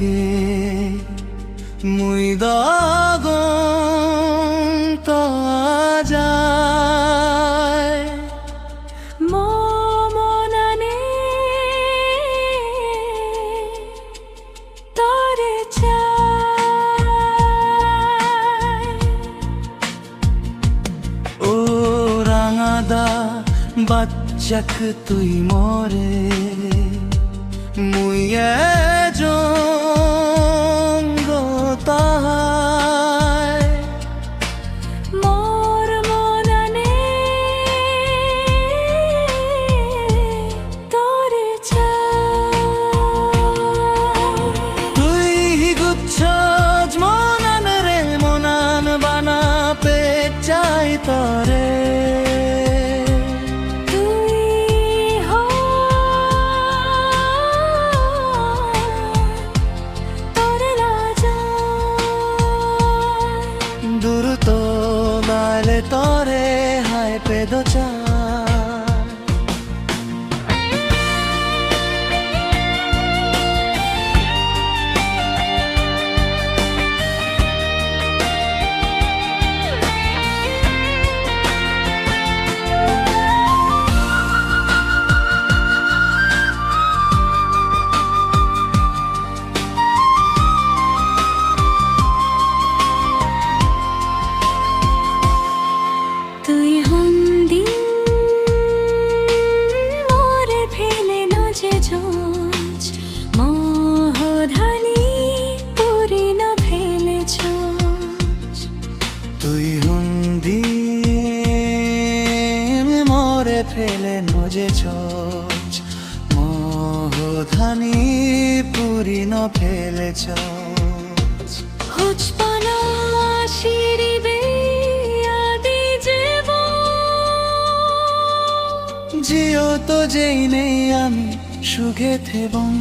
বুকে মুই দাগন তা যায় মমনানে তরে চাই ও রাঙাদা বাচ্চাক তুই মরে মুই জঙ্গ তাহায় মোর মনানে তরে চাই তুই গুচ্ছ মনান রে মনান বানা পে চাই তরে দূর তো মালে তরে হায় পেদো চা তুই হন্দি মোরে ফেলে নজে ঝোঁজ মোহধানী পুরি না ফেলে ছোঁজ তুই হুন্দি মোরে ফেলে নজে ছোচ মোহধানী পুরি ন ফেলে ছোচ হুচপানা শিরিবে আদি জীব জিও তো যেই নেই আমি সুখে থেবং